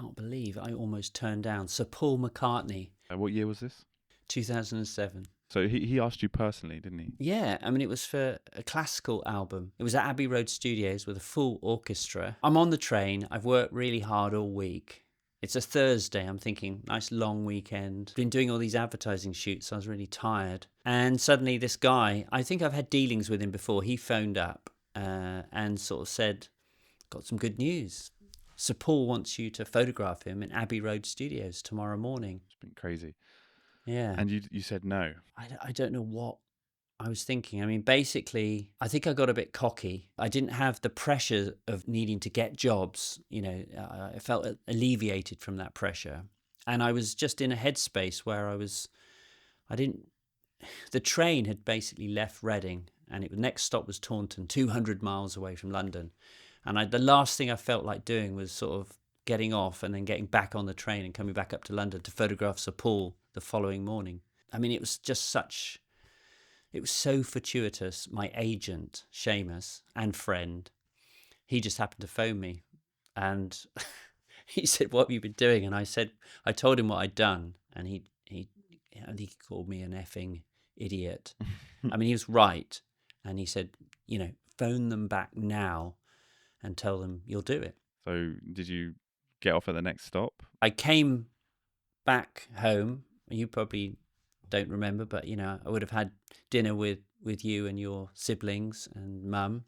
can't believe I almost turned down Sir Paul McCartney, What year was this? 2007. So he asked you personally, didn't he? Yeah, I mean, it was for a classical album. It was at Abbey Road Studios with a full orchestra. I'm on the train. I've worked really hard all week. It's a Thursday. I'm thinking, nice long weekend. Been doing all these advertising shoots, so I was really tired. And suddenly this guy, I think I've had dealings with him before, he phoned up and sort of said, got some good news. Sir Paul wants you to photograph him in Abbey Road Studios tomorrow morning. It's been crazy. Yeah. And you said no. I don't know what I was thinking. I mean, basically, I think I got a bit cocky. I didn't have the pressure of needing to get jobs. I felt alleviated from that pressure. And I was just in a headspace where the train had basically left Reading and the next stop was Taunton, 200 miles away from London. And the last thing I felt like doing was sort of getting off and then getting back on the train and coming back up to London to photograph Sir Paul the following morning. I mean, it was so fortuitous. My agent, Seamus, and friend, he just happened to phone me and he said, "What have you been doing?" And I told him what I'd done, and he called me an effing idiot. I mean, he was right. And he said, phone them back now and tell them you'll do it. So did you get off at the next stop? I came back home. You probably don't remember, but I would have had dinner with you and your siblings and mum,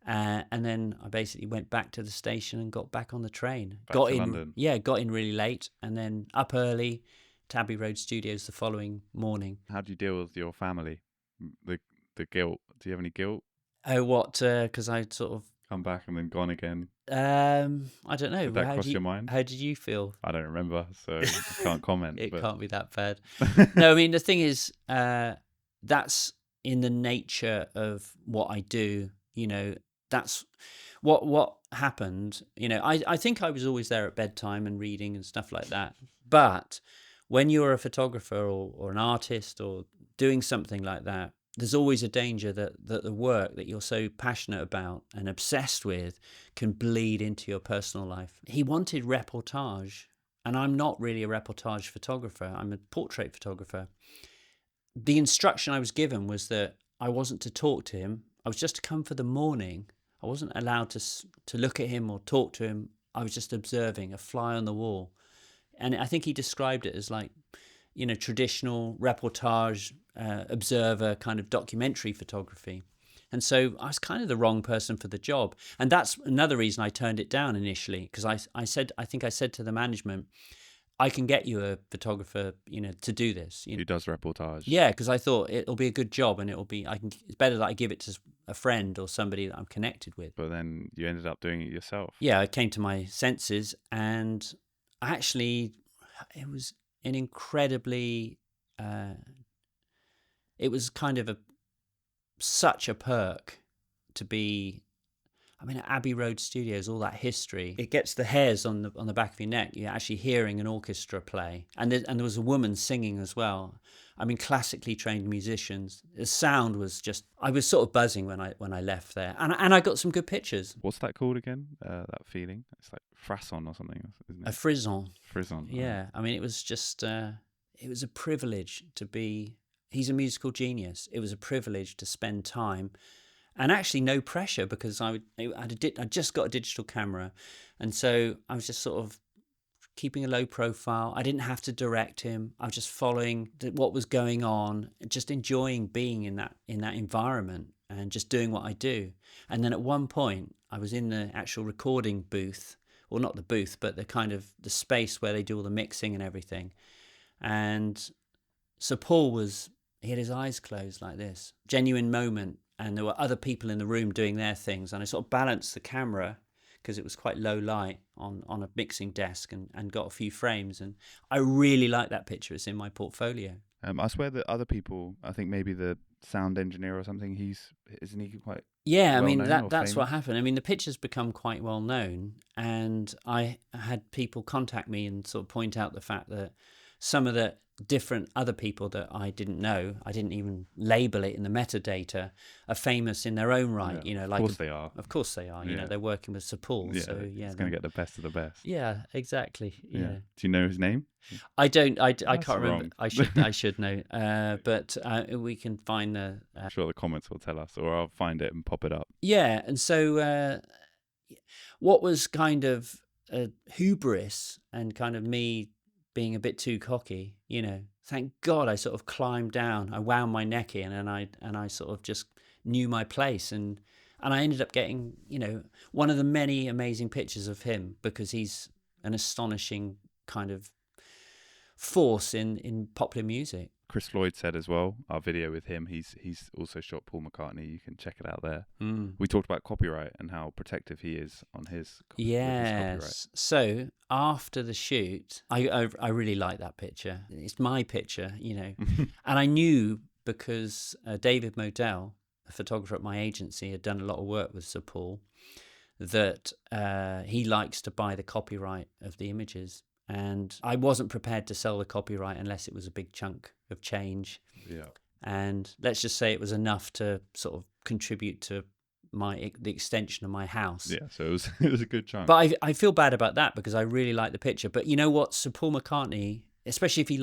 and then I basically went back to the station and got back on the train. Back to London. Got in really late, and then up early to Abbey Road Studios the following morning. How do you deal with your family? The guilt. Do you have any guilt? Oh, what? Because I sort of come back and then gone again. I don't know. Did that cross your mind? How did you feel? I don't remember, so I can't comment. It can't be that bad. No, I mean, the thing is, that's in the nature of what I do. That's what happened. I think I was always there at bedtime and reading and stuff like that. But when you're a photographer or an artist or doing something like that, there's always a danger that the work that you're so passionate about and obsessed with can bleed into your personal life. He wanted reportage, and I'm not really a reportage photographer. I'm a portrait photographer. The instruction I was given was that I wasn't to talk to him. I was just to come for the morning. I wasn't allowed to look at him or talk to him. I was just observing, a fly on the wall. And I think he described it as like, traditional reportage, observer kind of documentary photography. And so I was kind of the wrong person for the job. And that's another reason I turned it down initially, because I think I said to the management, I can get you a photographer, to do this. Who does reportage? Yeah, because I thought it'll be a good job, and it's better that I give it to a friend or somebody that I'm connected with. But then you ended up doing it yourself. Yeah, I came to my senses, and actually it was an incredibly, it was kind of such a perk to be. I mean, at Abbey Road Studios, all that history, it gets the hairs on the back of your neck. You're actually hearing an orchestra play. And there was a woman singing as well. I mean, classically trained musicians. The sound was just, I was sort of buzzing when I left there. And I got some good pictures. What's that called again? That feeling? It's like frisson or something, isn't it? A frisson. Frisson. Yeah. I mean, it was just, it was a privilege to be, he's a musical genius. It was a privilege to spend time. And actually no pressure, because I just got a digital camera. And so I was just sort of keeping a low profile. I didn't have to direct him. I was just following what was going on, just enjoying being in that environment and just doing what I do. And then at one point I was in the actual recording booth, or not the booth, but the space where they do all the mixing and everything. And Sir Paul he had his eyes closed like this, genuine moment. And there were other people in the room doing their things. And I sort of balanced the camera because it was quite low light on a mixing desk and got a few frames. And I really like that picture. It's in my portfolio. I swear that other people, I think maybe the sound engineer or something, isn't he quite Yeah, I mean, well-known that's famous? what happened. I mean, the picture's become quite well known. And I had people contact me and sort of point out the fact that some of the different other people that I didn't know, I didn't even label it in the metadata, are famous in their own right. Yeah, Like of course they are. Of course they are. Yeah. They're working with Sir Paul, Yeah, so yeah, it's going to get the best of the best. yeah, exactly. Yeah. Do you know his name? I don't. I That's can't remember. wrong. I should know. But we can find the. I'm sure the comments will tell us, or I'll find it and pop it up. Yeah, and so what was kind of hubris and kind of me being a bit too cocky, thank God I sort of climbed down. I wound my neck in, and I sort of just knew my place, and I ended up getting one of the many amazing pictures of him, because he's an astonishing kind of force in popular music. Chris Lloyd said as well, our video with him, he's also shot Paul McCartney. You can check it out there. We talked about copyright and how protective he is on his copyright. So after the shoot, I really like that picture. It's my picture, and I knew, because David Modell, a photographer at my agency, had done a lot of work with Sir Paul, that he likes to buy the copyright of the images. And I wasn't prepared to sell the copyright unless it was a big chunk of change. Yeah. And let's just say it was enough to sort of contribute to the extension of my house. Yeah, so it was a good chunk. But I feel bad about that, because I really like the picture. But you know what, Sir Paul McCartney, especially if he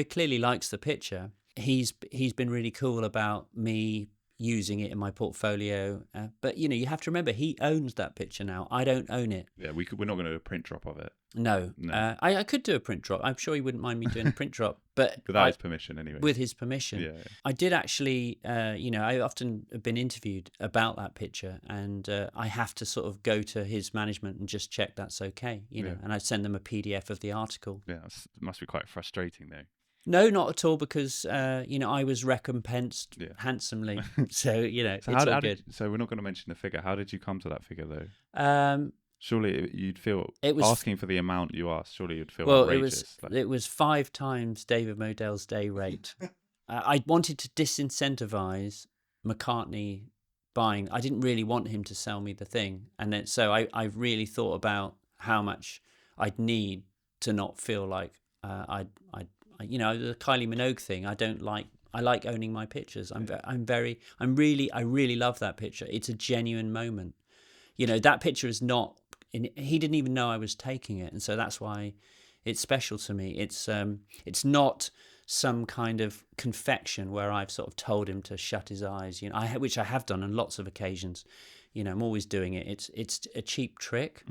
clearly likes the picture, he's been really cool about me using it in my portfolio, but you have to remember, he owns that picture now. I don't own it. Yeah, we're not going to do a print drop of it. No. I could do a print drop. I'm sure he wouldn't mind me doing a print drop, but without his permission, anyway. With his permission. Yeah. I did actually. I often have been interviewed about that picture, and I have to sort of go to his management and just check that's okay. And I send them a PDF of the article. Yeah, it must be quite frustrating though. No, not at all, because I was recompensed handsomely. So it's all good. So we're not going to mention the figure. How did you come to that figure though? Surely you'd feel asking for the amount you asked. Surely you'd feel outrageous. It was 5 times David Modell's day rate. I wanted to disincentivize McCartney buying. I didn't really want him to sell me the thing, and then so I really thought about how much I'd need to not feel like the Kylie Minogue thing. I like owning my pictures. I really love that picture. It's a genuine moment. That picture is not. He didn't even know I was taking it, and so that's why it's special to me. It's not some kind of confection where I've sort of told him to shut his eyes. Which I have done on lots of occasions. I'm always doing it. It's a cheap trick.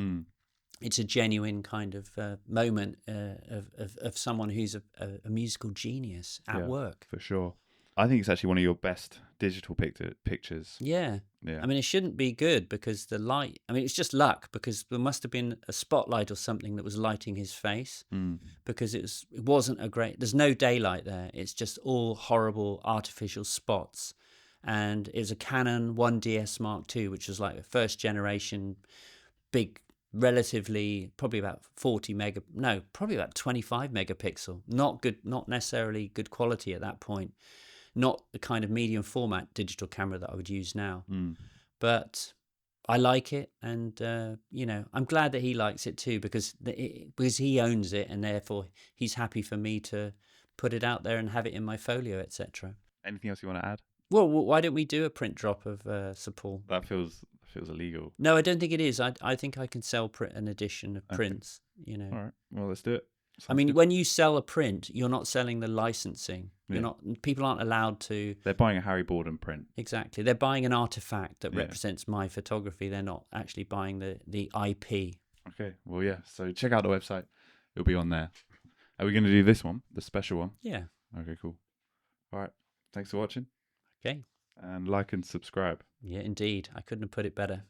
It's a genuine kind of moment of someone who's a musical genius at work. For sure. I think it's actually one of your best digital pictures. Yeah. I mean, it shouldn't be good because the light. I mean, it's just luck, because there must have been a spotlight or something that was lighting his face, because it wasn't a great. There's no daylight there. It's just all horrible artificial spots, and it was a Canon 1DS Mark II, which was like a first generation, big. Relatively, probably about 25 megapixel. Not good, not necessarily good quality at that point. Not the kind of medium format digital camera that I would use now. But I like it, and I'm glad that he likes it too, because he owns it, and therefore he's happy for me to put it out there and have it in my folio, etc. Anything else you want to add? Well, why don't we do a print drop of Sir Paul? That feels illegal. No, I don't think it is. I think I can sell an edition of prints. All right. Well, let's do it. I mean, when you sell a print, you're not selling the licensing. People aren't allowed to. They're buying a Harry Borden print. Exactly. They're buying an artifact that represents my photography. They're not actually buying the IP. Okay. Well, yeah. So check out the website. It'll be on there. Are we going to do this one, the special one? Yeah. Okay, cool. All right. Thanks for watching. Okay. And like and subscribe. Yeah, indeed. I couldn't have put it better.